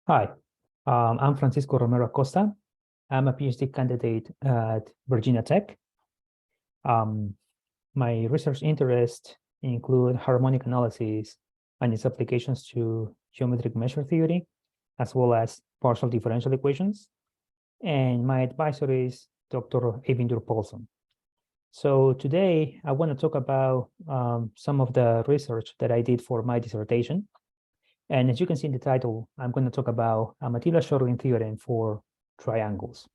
Hi, I'm Francisco Romero Acosta. I'm a PhD candidate at Virginia Tech. My research interests include harmonic analysis and its applications to geometric measure theory, as well as partial differential equations. And my advisor is Dr. Eyvindur Palsson. So today I want to talk about some of the research that I did for my dissertation. And as you can see in the title, I'm going to talk about a Mattila-Sjölin theorem for triangles.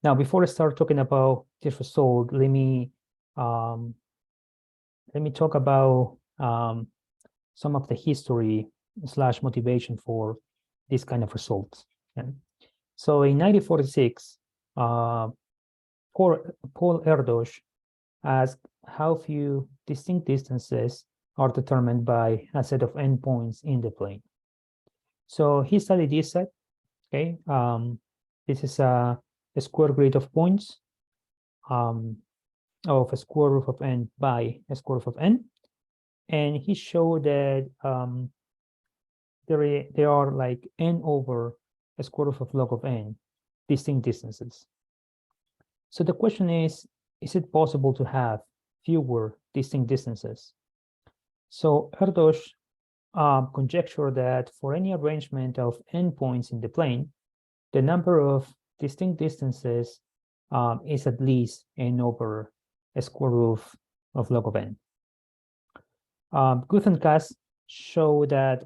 Now, before I start talking about this result, let me talk about some of the history / motivation for this kind of results. Okay? So in 1946, Paul Erdős asked how few distinct distances are determined by a set of endpoints in the plane. So he studied this set. Okay, this is a square grid of points of a square root of n by a square root of n, and he showed that there are like n over a square root of log of n distinct distances. So the question is it possible to have fewer distinct distances? So Erdős conjecture that for any arrangement of n points in the plane, the number of distinct distances is at least n over a square root of log of n. Guth and Cass show that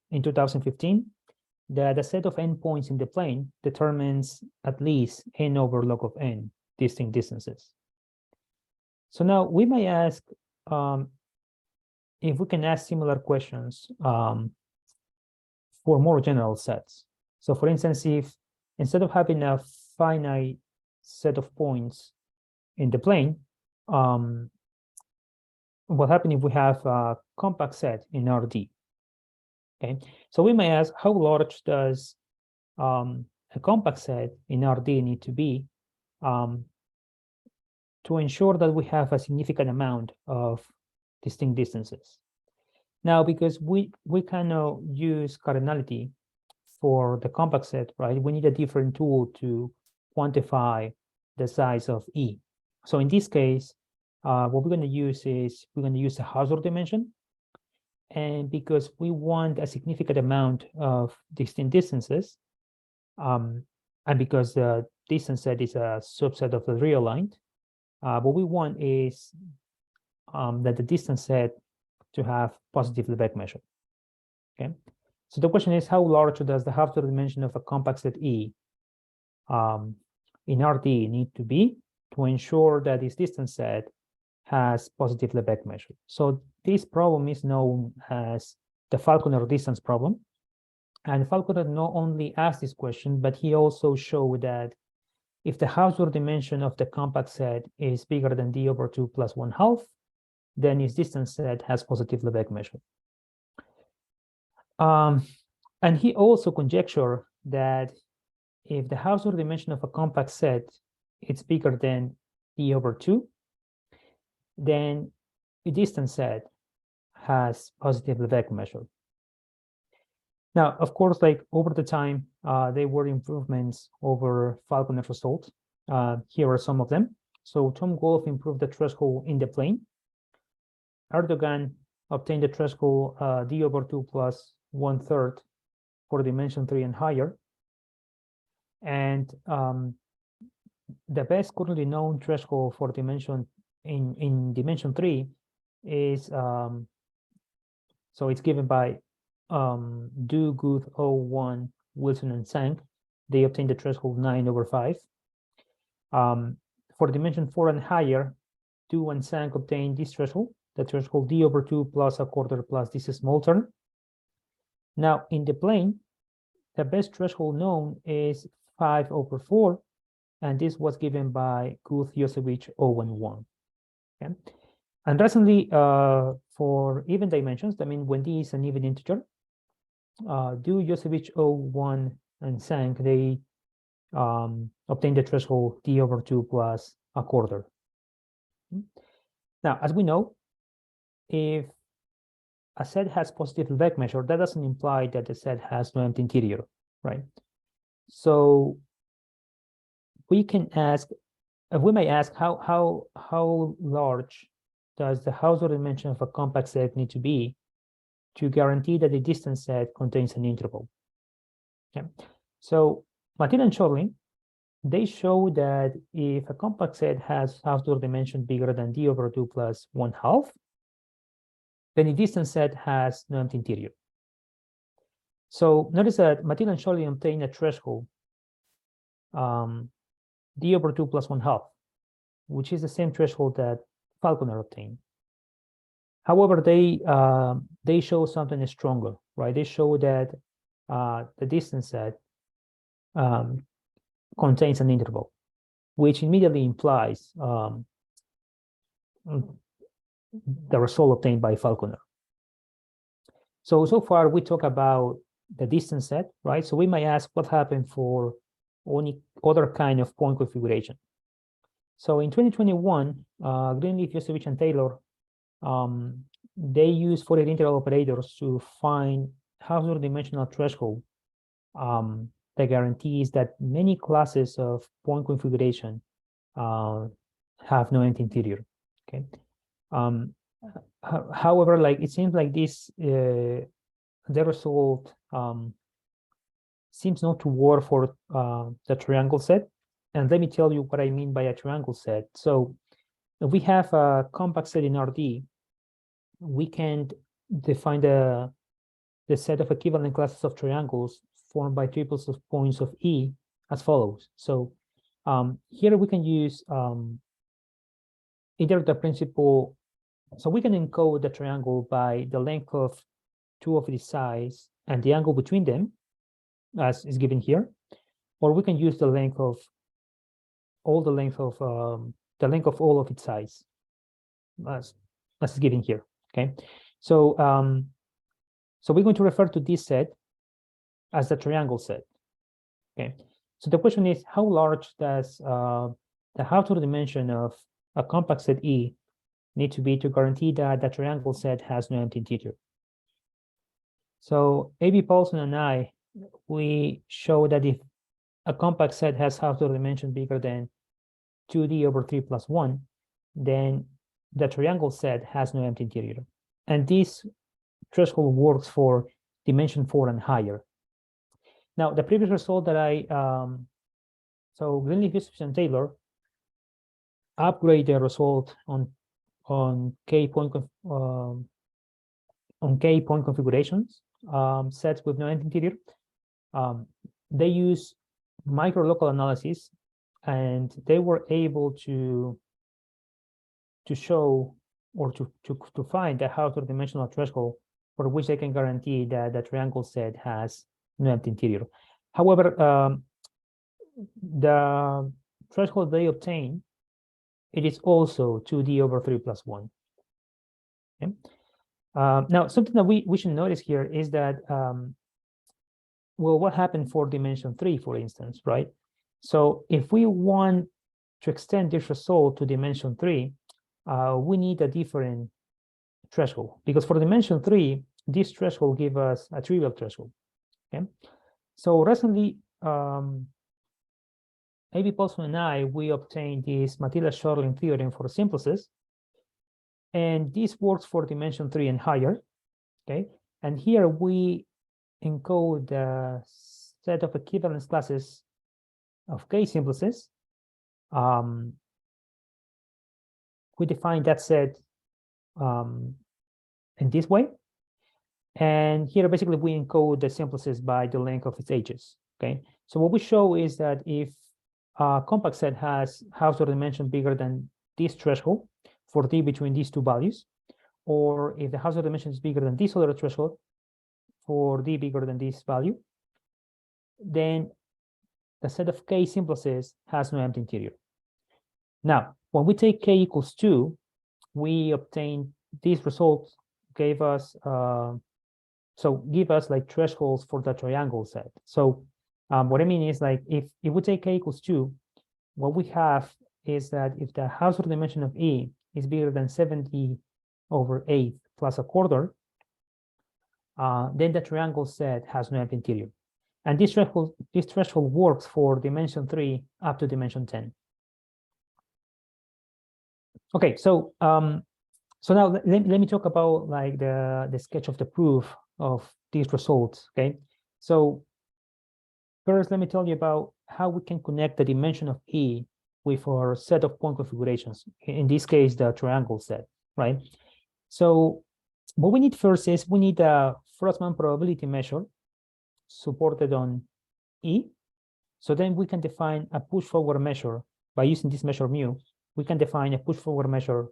in 2015 that a set of n points in the plane determines at least n over log of n distinct distances. So now we may ask if we can ask similar questions for more general sets. So for instance, if instead of having a finite set of points in the plane, what happens if we have a compact set in RD? Okay, so we may ask how large does a compact set in RD need to be to ensure that we have a significant amount of distinct distances. Now, because we cannot use cardinality for the compact set, right? We need a different tool to quantify the size of E. So in this case, what we're going to use is we're going to use a Hausdorff dimension. And because we want a significant amount of distinct distances, and because the distance set is a subset of the real line, what we want is that the distance set to have positive Lebesgue measure. Okay, so the question is how large does the Hausdorff dimension of a compact set E in RD need to be to ensure that this distance set has positive Lebesgue measure? So this problem is known as the Falconer distance problem. And Falconer not only asked this question, but he also showed that if the Hausdorff dimension of the compact set is bigger than d over 2 plus 1/2, then its distance set has positive Lebesgue measure. And he also conjectured that if the Hausdorff dimension of a compact set is bigger than d over 2, then the distance set has positive Lebesgue measure. Now, of course, like over the time, there were improvements over Falconer results. Here are some of them. So Tom Wolfe improved the threshold in the plane. Erdogan obtained the threshold d over 2 plus 1/3 for dimension 3 and higher. And the best currently known threshold for dimension in dimension 3 is so it's given by Du, Guth, O1, Wilson, and Sank. They obtained the threshold 9 over 5. For dimension 4 and higher, Du and Sank obtained this threshold, the threshold d over 2 plus 1/4 plus this small term. Now, in the plane, the best threshold known is 5 over 4, and this was given by Guth, Josevich, O1, 1. Okay? And recently, for even dimensions, I mean, when d is an even integer, Du, Josevich, O1, and Sank, they obtained the threshold d over 2 plus 1/4. Now, as we know, if a set has positive Lebesgue measure, that doesn't imply that the set has no empty interior, right? So we can ask, we may ask, how large does the Hausdorff dimension of a compact set need to be to guarantee that the distance set contains an interval? Okay. So Mattila-Sjölin, they show that if a compact set has Hausdorff dimension bigger than d over 2 plus 1/2, then the distance set has no empty interior. So notice that Mattila-Sjölin obtained a threshold d over 2 plus 1/2, which is the same threshold that Falconer obtained. However, they show something stronger, right? They show that the distance set contains an interval, which immediately implies the result obtained by Falconer. So far we talk about the distance set, right? So we might ask what happened for any other kind of point configuration. So in 2021, Greenleaf, Yosevich, and Taylor, they use Fourier integral operators to find Hausdorff dimensional threshold that guarantees that many classes of point configuration have no empty interior. Okay. However, like it seems like this, the result seems not to work for the triangle set. And let me tell you what I mean by a triangle set. So if we have a compact set in RD, we can define the set of equivalent classes of triangles formed by triples of points of E as follows. So here we can use either the principal, so we can encode the triangle by the length of two of its sides and the angle between them, as is given here, or we can use the length of all the length of all of its sides, as is given here. Okay, so so we're going to refer to this set as the triangle set. Okay, so the question is, how large does the Hausdorff dimension of a compact set E need to be to guarantee that the triangle set has no empty interior? So Eyvindur Palsson and I, we show that if a compact set has Hausdorff dimension bigger than 2d over 3 plus 1, then the triangle set has no empty interior. And this threshold works for dimension 4 and higher. Now, the previous result that so Greenleaf, Yosevich, and Taylor upgrade the result on k point configurations, sets with no empty interior. They use micro-local analysis, and they were able to show or to find the Hausdorff dimensional threshold for which they can guarantee that the triangle set has no empty interior. However, the threshold they obtain, it is also 2d over 3 plus 1. Okay? Now, something that we should notice here is that, well, what happened for dimension 3, for instance, right? So if we want to extend this result to dimension 3, we need a different threshold, because for dimension 3, this threshold gives us a trivial threshold. Okay, so recently, Eyvindur Palsson and I, we obtained this Mattila-Sjölin theorem for simplices, and this works for dimension 3 and higher. Okay, and here we encode the set of equivalence classes of k simplices. We define that set in this way, and here basically we encode the simplices by the length of its edges. Okay, so what we show is that if a compact set has Hausdorff dimension bigger than this threshold for d between these two values, or if the Hausdorff dimension is bigger than this other threshold for d bigger than this value, then the set of k simplices has no empty interior. Now, when we take k equals 2, we obtain these results gave us give us like thresholds for the triangle set. So what I mean is, like, if we take k equals 2, what we have is that if the Hausdorff dimension of E is bigger than 70 over 8 plus a quarter, then the triangle set has no empty interior. And this threshold works for dimension 3 up to dimension 10. Okay, so so now let me talk about like the sketch of the proof of these results. Okay, so first let me tell you about how we can connect the dimension of E with our set of point configurations. In this case, the triangle set, right? So what we need first is we need a Frostman probability measure supported on E. So then we can define a push forward measure by using this measure mu. We can define a push forward measure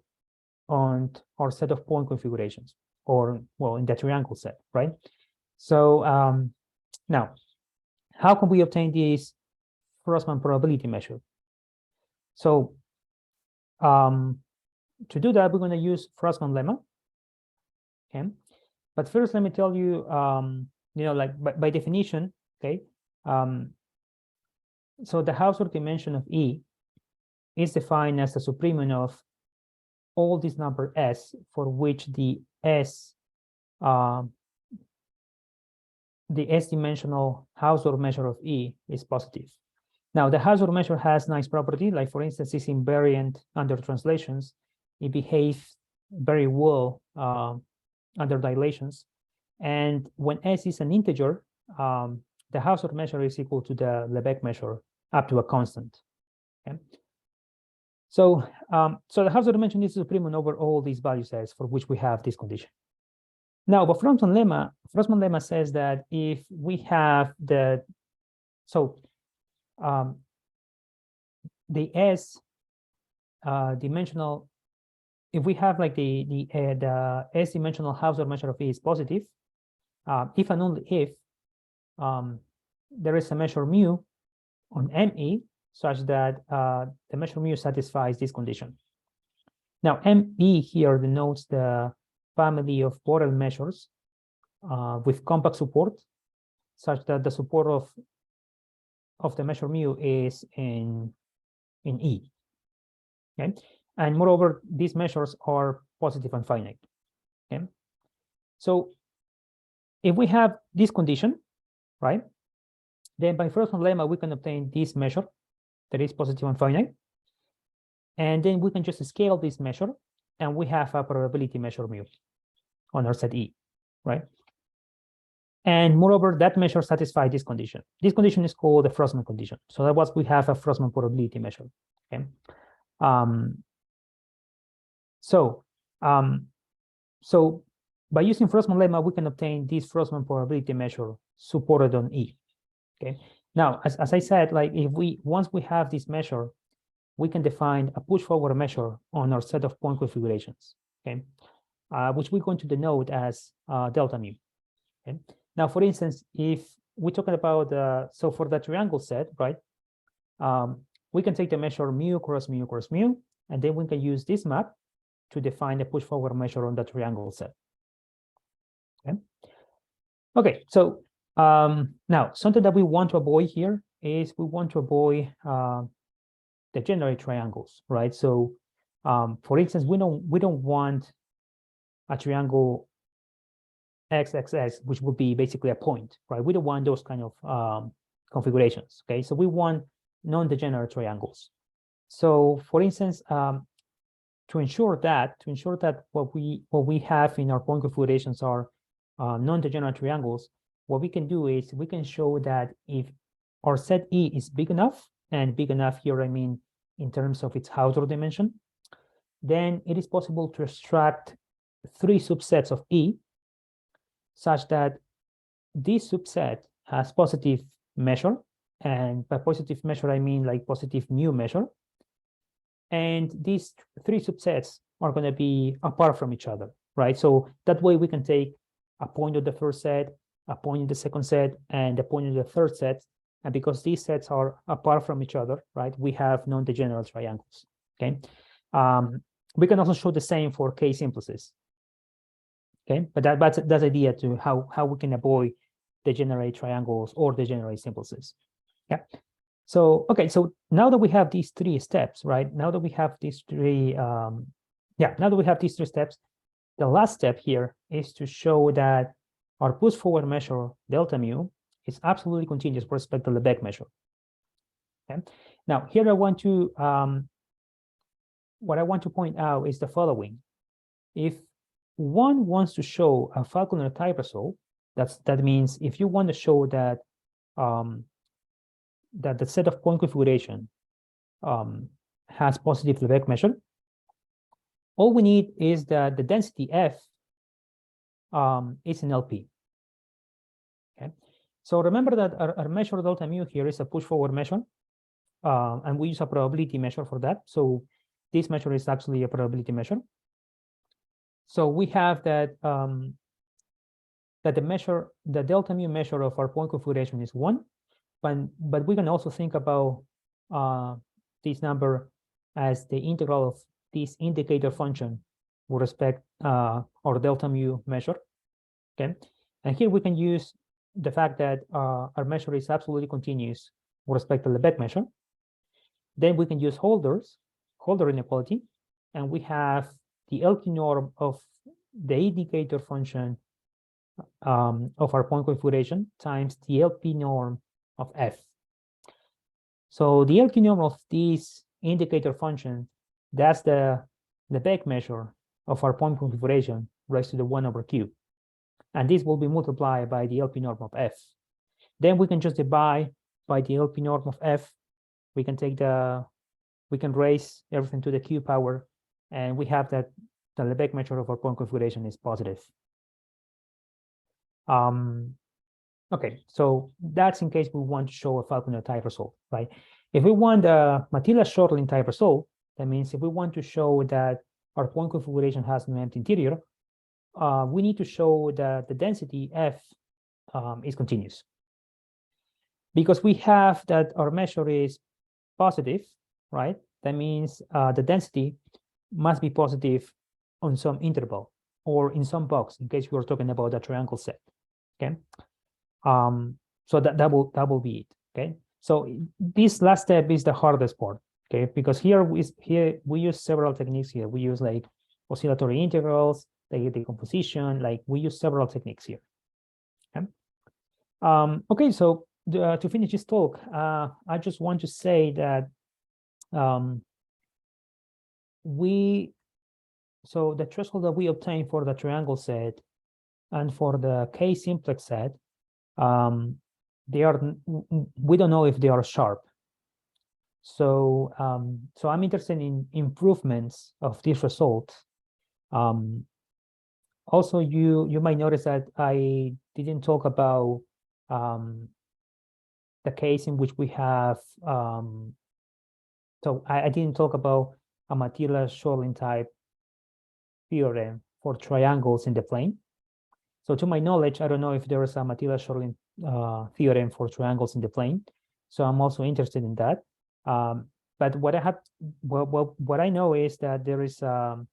on our set of point configurations, or well, in the triangle set, right? So now, how can we obtain this Frostman probability measure? So to do that, we're going to use Frostman lemma. Okay, but first let me tell you, you know, like by definition, okay. So the Hausdorff dimension of E is defined as the supremum of all these number S for which the S dimensional Hausdorff measure of E is positive. Now the Hausdorff measure has nice property, like for instance, it's invariant under translations. It behaves very well under dilations. And when S is an integer, the Hausdorff measure is equal to the Lebesgue measure up to a constant. Okay. So, so the Hausdorff dimension is supremum over all these value sets for which we have this condition. Now, but Frostman lemma says that if we have the S dimensional, if we have like the S dimensional Hausdorff measure of E is positive, if and only if there is a measure mu on ME such that the measure mu satisfies this condition. Now, ME here denotes the family of Borel measures with compact support, such that the support of the measure mu is in E. Okay, and moreover, these measures are positive and finite. Okay, so if we have this condition, right, then by Frostman lemma we can obtain this measure that is positive and finite, and then we can just scale this measure, and we have a probability measure mu on our set E, right? And moreover, that measure satisfies this condition. This condition is called the Frostman condition. So that was, we have a Frostman probability measure. Okay. So by using Frostman lemma, we can obtain this Frostman probability measure supported on E. Okay. Now, as I said, like if once we have this measure, we can define a push forward measure on our set of point configurations. Okay. Which we're going to denote as delta mu. Okay. Now, for instance, if we're talking about so for the triangle set, right? We can take the measure mu cross mu cross mu, and then we can use this map to define the push forward measure on the triangle set. Okay. Okay. So now something that we want to avoid here is we want to avoid degenerate triangles, right? So for instance, we don't want a triangle XXX, which would be basically a point, right? We don't want those kind of configurations. Okay, so we want non-degenerate triangles. So for instance, to ensure that what we have in our point configurations are non-degenerate triangles, what we can do is we can show that if our set E is big enough, and big enough here I mean in terms of its Hausdorff dimension, then it is possible to extract 3 subsets of E such that this subset has positive measure, and by positive measure I mean like positive mu measure, and these 3 subsets are going to be apart from each other, right? So that way we can take a point of the first set, a point in the second set, and a point in the third set, and because these sets are apart from each other, right, we have non-degenerate triangles. Okay, we can also show the same for K simplices. Okay, but that's the idea to how we can avoid degenerate triangles or degenerate simplices. Yeah. So okay, so now that we have these 3 steps, right? Now that we have these 3, now that we have these 3 steps, the last step here is to show that our push-forward measure, delta mu, is absolutely continuous with respect to the Lebesgue measure. Okay. Now, here I want to, what I want to point out is the following. If one wants to show a Falconer type result, that means if you want to show that that the set of point configuration has positive Lebesgue measure, all we need is that the density F is an LP. Okay, so remember that our measure delta mu here is a push-forward measure, and we use a probability measure for that. So this measure is actually a probability measure. So we have that that the delta mu measure of our point configuration is 1, but we can also think about this number as the integral of this indicator function with respect our delta mu measure. Okay, and here we can use the fact that our measure is absolutely continuous with respect to the Lebesgue measure. Then we can use Holder inequality, and we have the LQ norm of the indicator function of our point configuration times the LP norm of F. So the LQ norm of this indicator function, that's the Lebesgue measure of our point configuration raised to the 1/q. And this will be multiplied by the LP norm of F. Then we can just divide by the LP norm of F. We can raise everything to the q power, and we have that the Lebesgue measure of our point configuration is positive. Okay, so that's in case we want to show a Falconer type result, right? If we want a Mattila-Sjölin type result, that means if we want to show that our point configuration has no empty interior, we need to show that the density F is continuous. Because we have that our measure is positive, right? That means the density must be positive on some interval or in some box, in case we are talking about a triangle set. Okay, so that will be it. Okay, so this last step is the hardest part. Okay, because here we use several techniques here. We use like oscillatory integrals, the decomposition, like we use several techniques here. Okay, okay, so to finish this talk, I just want to say that so the threshold that we obtain for the triangle set and for the K-simplex set, we don't know if they are sharp. So so I'm interested in improvements of this result. Also, you might notice that I didn't talk about the case in which we have so I didn't talk about a Mattila-Sjölin type theorem for triangles in the plane. So to my knowledge, I don't know if there is a Mattila-Sjölin theorem for triangles in the plane. So I'm also interested in that. But what I know is that there is a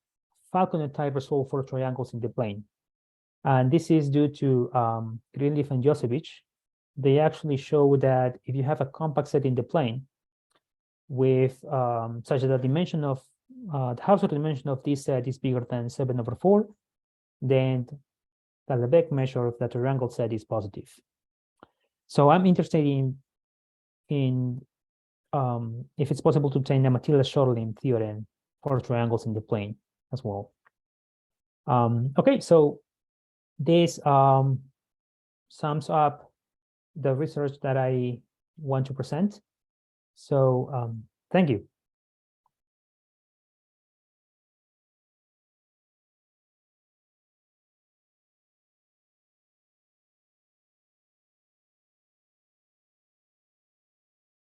Falconer type result for triangles in the plane. And this is due to Greenleaf and Josevich. They actually show that if you have a compact set in the plane with such that the dimension of the Hausdorff dimension of this set is bigger than 7/4, then the Lebesgue measure of the triangle set is positive. So I'm interested in if it's possible to obtain a Mattila-Sjölin theorem for triangles in the plane as well. Okay, so this sums up the research that I want to present. So thank you.